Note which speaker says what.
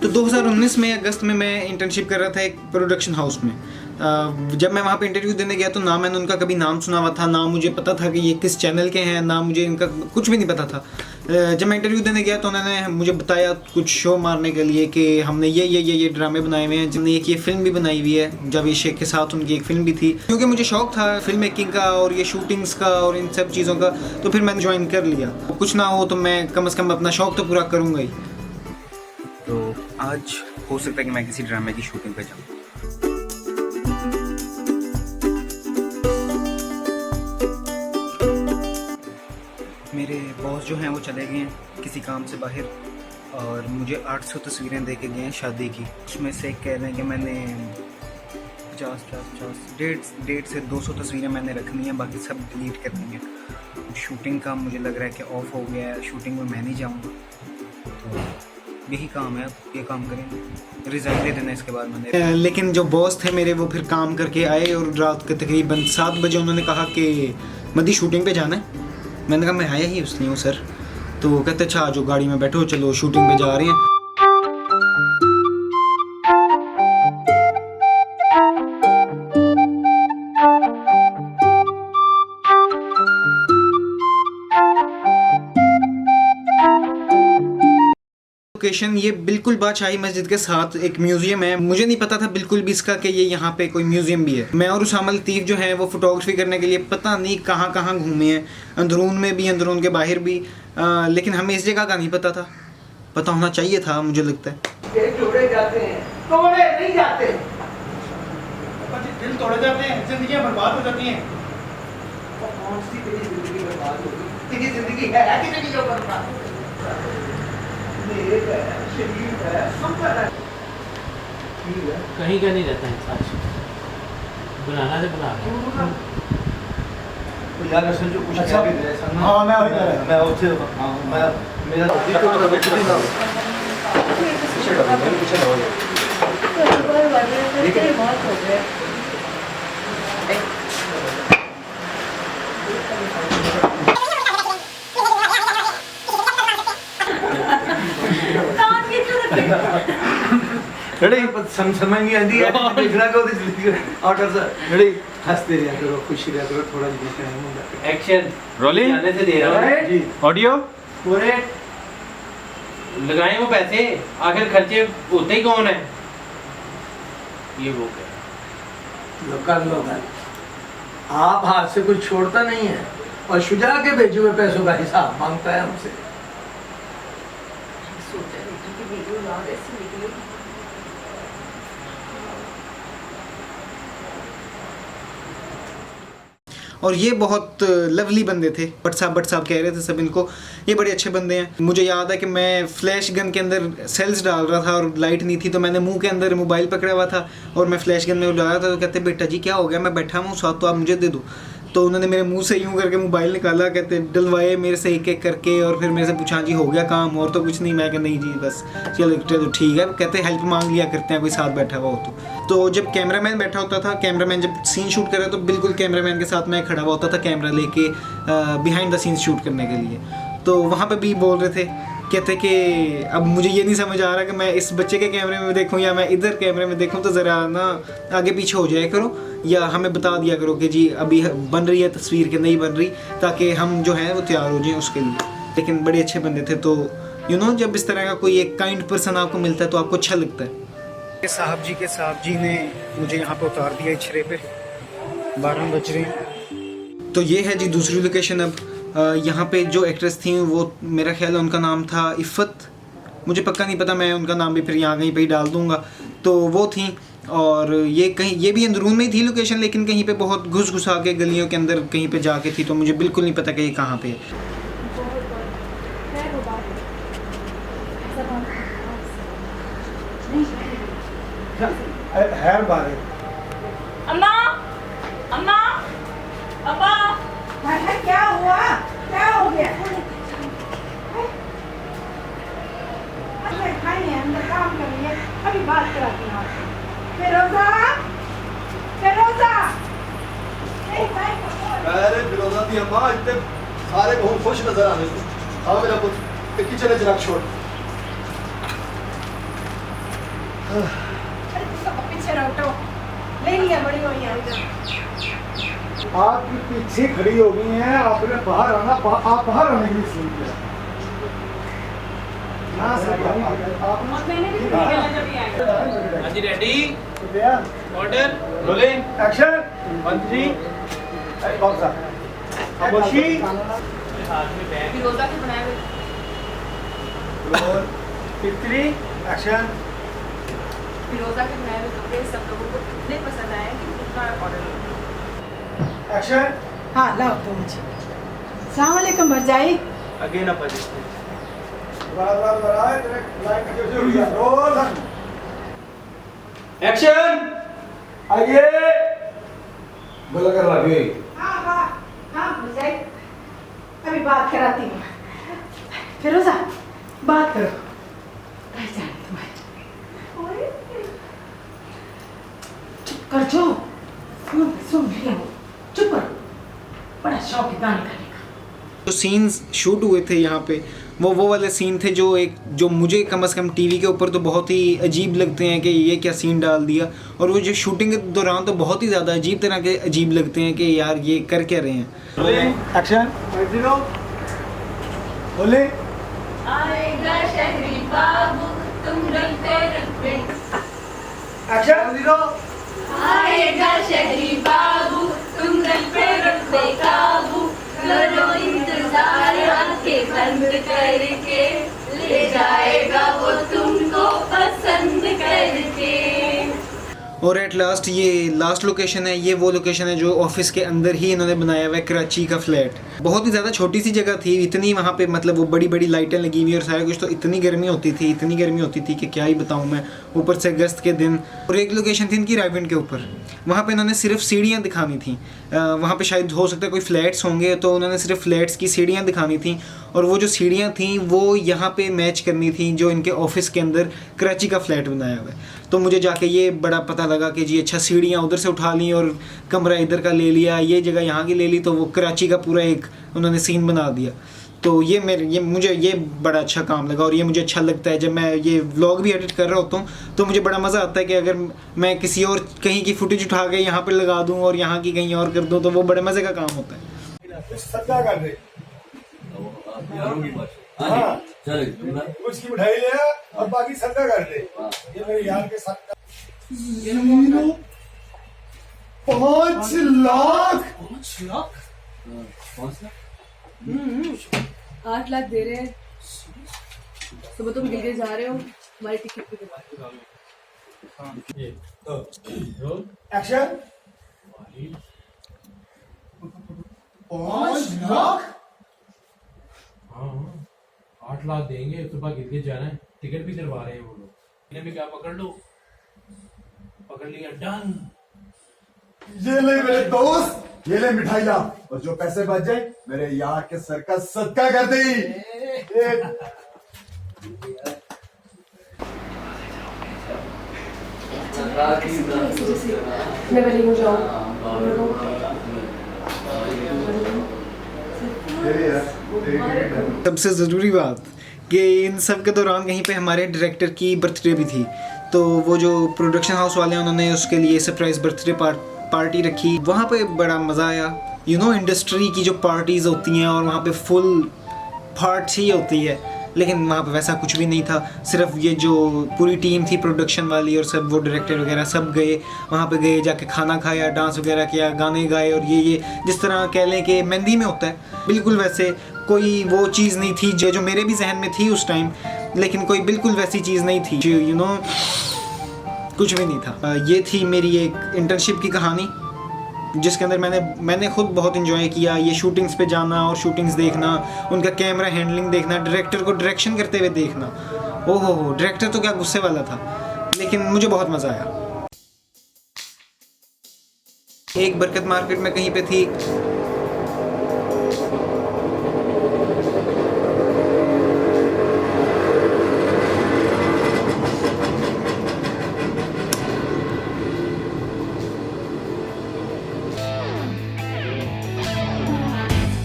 Speaker 1: तो 2019 में अगस्त में मैं इंटर्नशिप कर रहा था एक प्रोडक्शन हाउस में। जब मैं वहाँ पे इंटरव्यू देने गया तो ना मैंने उनका कभी नाम सुना हुआ था, ना मुझे पता था कि ये किस चैनल के हैं, ना मुझे इनका कुछ भी नहीं पता था। जब मैं इंटरव्यू देने गया तो उन्होंने मुझे बताया कुछ शो मारने के लिए कि हमने ये ड्रामे बनाए हुए हैं, जिनने एक ये फिल्म भी बनाई हुई है। जावेद शेख के साथ उनकी एक फ़िल्म भी थी। क्योंकि मुझे शौक़ था फिल्म मेकिंग का और ये शूटिंग्स का और इन सब चीज़ों का, तो फिर मैंने ज्वाइन कर लिया। कुछ ना हो तो मैं कम से कम अपना शौक़ तो पूरा करूँगा ही। तो आज हो सकता है कि मैं किसी ड्रामे की शूटिंग पे जाऊँ। मेरे बॉस जो हैं वो चले गए हैं किसी काम से बाहर और मुझे 800 तस्वीरें दे के गए हैं शादी की। उसमें से कह रहे हैं कि मैंने 150 से 200 तस्वीरें मैंने रखनी है, बाकी सब डिलीट करनी है। शूटिंग का मुझे लग रहा है कि ऑफ हो गया है, शूटिंग में मैं नहीं जाऊँगा। तो यही काम है, अब ये काम करेंगे, रिज़ाइन दे देना इसके बाद मैंने। लेकिन जो बॉस थे मेरे वो फिर काम करके आए और रात के तकरीबन 7 बजे उन्होंने कहा कि मदी शूटिंग पे जाना है। मैंने कहा मैं आया ही उसलिए हूँ सर। तो कहते अच्छा आ जाओ गाड़ी में बैठो, चलो शूटिंग पे जा रहे हैं। लोकेशन ये बिल्कुल बादशाही मस्जिद के साथ एक म्यूजियम है। मुझे नहीं पता था बिल्कुल भी इसका कि ये यहाँ पे कोई म्यूजियम भी है। मैं और उसामा लतीफ़ जो हैं वो फोटोग्राफी करने के लिए पता नहीं कहाँ कहाँ घूमे हैं, अंदरून में भी, अंदरून के बाहर भी। लेकिन हमें इस जगह का नहीं पता था, पता होना चाहिए था मुझे लगता है।
Speaker 2: जोड़े जाते हैं, तोड़े नहीं जाते।
Speaker 3: दिल तोड़े जाते हैं, जिंदगियां बर्बाद हो जाती हैं।
Speaker 2: कौन सी तेरी जिंदगी बर्बाद होगी? तेरी जिंदगी है कि नहीं जो बर्बाद होगी?
Speaker 4: कहीं का नहीं रहता इंसान, बनाना से बना
Speaker 3: यार असल जो कुछ
Speaker 2: अच्छा
Speaker 3: भी है सर।
Speaker 2: हाँ मैं वही कर
Speaker 3: मैं उससे हाँ मैं मेरा पीछे ना
Speaker 5: बहुत हो गया।
Speaker 3: रेडी समझ नहीं आती है देखना को ऑर्डर सर रेडी हंसते रहा करो, खुशी रहा करो, थोड़ा जितना
Speaker 4: एक्शन
Speaker 6: रोलिंग
Speaker 4: जाने से दे रहा हूं
Speaker 3: जी
Speaker 6: ऑडियो
Speaker 4: पूरे लगाए वो पैसे, आखिर खर्चे होते ही कौन है? ये वो क्या
Speaker 2: लोकल आप हाथ से कुछ छोड़ता नहीं है और शुजा के भेजे हुए पैसों का हिसाब मांगता है हमसे।
Speaker 5: सोचा नहीं कि वीडियो ना ऐसे निकले।
Speaker 1: और ये बहुत लवली बंदे थे, बट साहब कह रहे थे सब इनको, ये बड़े अच्छे बंदे हैं। मुझे याद है कि मैं फ्लैश गन के अंदर सेल्स डाल रहा था और लाइट नहीं थी, तो मैंने मुंह के अंदर मोबाइल पकड़ा हुआ था और मैं फ्लैश गन में डाला था। तो कहते बेटा जी क्या हो गया, मैं बैठा हूँ साथ, तो आप मुझे दे दो। तो उन्होंने मेरे मुंह से यूँ करके मोबाइल निकाला, कहते डलवाए मेरे से एक एक करके और फिर मेरे से पूछा जी हो गया काम और तो कुछ नहीं। मैं कहा नहीं जी बस चलो ठीक है। कहते हेल्प मांग लिया करते हैं कोई साथ बैठा हुआ हो तो जब कैमरामैन बैठा होता था, कैमरामैन जब सीन शूट कर रहा तो बिल्कुल कैमरामैन के साथ मैं खड़ा हुआ होता था कैमरा लेके बिहाइंड द सीन्स शूट करने के लिए। तो वहाँ पे भी बोल रहे थे, कहते कि अब मुझे ये नहीं समझ आ रहा कि मैं इस बच्चे के कैमरे में देखूं या मैं इधर कैमरे में देखूं, तो ज़रा ना आगे पीछे हो जाया करो या हमें बता दिया करो कि जी अभी बन रही है तस्वीर कि नहीं बन रही, ताकि हम जो है वो तैयार हो जाएं उसके लिए। लेकिन बड़े अच्छे बंदे थे। तो जब इस तरह का कोई एक काइंड पर्सन आपको मिलता है तो आपको अच्छा लगता है। साहब जी ने मुझे यहाँ पे उतार दिया इछरे पे, 12 बज रहे हैं। तो ये है जी दूसरी लोकेशन। अब यहाँ पे जो एक्ट्रेस थी वो मेरा ख्याल है उनका नाम था इफ़त, मुझे पक्का नहीं पता, मैं उनका नाम भी फिर यहाँ कहीं पे ही डाल दूँगा। तो वो थी और ये भी अंदरून में ही थी लोकेशन, लेकिन कहीं पे बहुत घुस आके गलियों के अंदर कहीं पे जाके थी। तो मुझे बिल्कुल नहीं पता कि ये कहाँ पे है।
Speaker 2: हर बार
Speaker 5: अम्मा अम्मा अब्बा
Speaker 7: क्या हुआ? क्या हो गया? खाइए, अंदर काम करिए, अभी बात कराती हूँ आपसे। फिरोजा,
Speaker 3: अरे फिरोजा दी अम्मा इतने सारे बहुत खुश नजर आ रहे हैं। हाँ मेरा पुत्र किचन में जरा छोड़।
Speaker 7: अरे तुम पीछे रहो, ले लिया बड़ी हो यहाँ।
Speaker 3: आपकी पीछे खड़ी हो गई हैं, आपने बाहर आना, आप बाहर आने के लिए सीन किया। हाँ सर, आप
Speaker 7: मैंने भी
Speaker 4: हाँ जी, ready, order,
Speaker 3: rolling action 1 3 box खामोशी
Speaker 4: हाथ में बैग,
Speaker 5: फिरोजा के बनाए हुए
Speaker 3: रोल 3 एक्शन
Speaker 5: फिरोजा के बनाए हुए कपड़े सब लोगों को इतने पसंद आए कि उनका ऑर्डर
Speaker 3: एक्शन
Speaker 7: हाँ लाओ तो मुझे। अस्सलाम वालेकुम भरजाई।
Speaker 4: अगेन अपोजिट,
Speaker 3: बराबर लाइन का जो हो गया रोल
Speaker 4: एक्शन,
Speaker 3: आइए बोला कर रहा है
Speaker 7: हाँ भरजाई, अभी बात कराती हूँ। फिरोजा बात करो। कहीं जाने तुम्हारी। चुप कर जो, सुन रही हूँ, चुप कर। बड़ा शौक है गाने गाने का।
Speaker 1: जो सीन्स शूट हुए थे यहाँ पे वो वाले सीन थे जो मुझे कम से कम टीवी के ऊपर तो बहुत ही अजीब लगते हैं कि ये क्या सीन डाल दिया, और वो जो शूटिंग के दौरान तो बहुत ही ज़्यादा अजीब तरह के अजीब लगते हैं कि यार ये कर क्या रहे हैं।
Speaker 3: एक्शन 0 बोले
Speaker 5: आएगा शहरी बाबू तुम रखते रखते
Speaker 3: एक्शन 0
Speaker 5: आएगा शहरी बाबू तुम रखते रखते काबू करो इंतजार आंखें बंद करके ले जाएगा वो तुमको पसंद करके।
Speaker 1: और एट लास्ट ये लास्ट लोकेशन है, ये वो लोकेशन है जो ऑफिस के अंदर ही इन्होंने बनाया हुआ है, कराची का फ्लैट। बहुत ही ज़्यादा छोटी सी जगह थी, इतनी वहाँ पे मतलब वो बड़ी बड़ी लाइटें लगी हुई और सारा कुछ, तो इतनी गर्मी होती थी कि क्या ही बताऊँ मैं, ऊपर से अगस्त के दिन। और एक लोकेशन थी इनकी रायविंड के ऊपर, वहाँ पे इन्होंने सिर्फ सीढ़ियाँ दिखानी थी। वहाँ पे शायद हो सकता है कोई फ्लैट्स होंगे, तो उन्होंने सिर्फ फ्लैट्स की सीढ़ियाँ दिखानी थी, और वो जो सीढ़ियाँ थी वो यहाँ पे मैच करनी थी जो इनके ऑफिस के अंदर कराची का फ्लैट बनाया हुआ है। तो मुझे जाके ये बड़ा पता लगा कि जी अच्छा, सीढ़ियाँ उधर से उठा ली और कमरा इधर का ले लिया, ये जगह यहाँ की ले ली, तो वो कराची का पूरा एक उन्होंने सीन बना दिया। तो ये मुझे ये बड़ा अच्छा काम लगा, और ये मुझे अच्छा लगता है जब मैं ये व्लॉग भी एडिट कर रहा होता हूँ तो मुझे बड़ा मज़ा आता है कि अगर मैं किसी और कहीं की फुटेज उठा के यहाँ पे लगा दूँ और यहाँ की कहीं और कर दूँ, तो वो बड़े मज़े का काम होता है।
Speaker 3: सत्ता कर दे उसकी मिठाई ले और बाकी सत्ता कर दे। ये मेरे यार के साथ 5 लाख
Speaker 6: 8 लाख दे रहे हैं। सुबह तुम गिलगित जा रहे हो, हमारी टिकट की
Speaker 3: एक्शन 5 लाख
Speaker 4: 8 लाख देंगे, सुबह गिलगित जाना है, टिकट भी करवा रहे हैं वो लोग। इन्हें भी क्या पकड़ लो, पकड़ लिया, डन।
Speaker 3: ये ले मेरे दोस्त, ये ले मिठाई ला, और जो पैसे बच जाए मेरे यार के सर का सदका कर दे।
Speaker 6: मैं वही हो जाऊँ।
Speaker 1: सबसे ज़रूरी बात कि इन सब के दौरान कहीं पे हमारे डायरेक्टर की बर्थडे भी थी, तो वो जो प्रोडक्शन हाउस वाले हैं उन्होंने उसके लिए सरप्राइज़ बर्थडे पार्टी रखी। वहाँ पे बड़ा मज़ा आया। इंडस्ट्री की जो पार्टीज़ होती हैं और वहाँ पे फुल पार्टी होती है, लेकिन वहाँ पे वैसा कुछ भी नहीं था। सिर्फ ये जो पूरी टीम थी प्रोडक्शन वाली और सब वो डायरेक्टर वगैरह सब गए वहाँ पे, गए जाके खाना खाया, डांस वगैरह किया, गाने गाए, और ये जिस तरह कह लें कि मेहंदी में होता है, बिल्कुल वैसे कोई वो चीज़ नहीं थी जो मेरे भी जहन में थी उस टाइम, लेकिन कोई बिल्कुल वैसी चीज़ नहीं थी, कुछ भी नहीं था। ये थी मेरी एक इंटर्नशिप की कहानी, जिसके अंदर मैंने खुद बहुत इन्जॉय किया। ये शूटिंग्स पे जाना और शूटिंग्स देखना, उनका कैमरा हैंडलिंग देखना, डायरेक्टर को डायरेक्शन करते हुए देखना। ओहो हो, डायरेक्टर तो क्या गुस्से वाला था, लेकिन मुझे बहुत मज़ा आया। एक बरकत मार्केट में कहीं पे थी,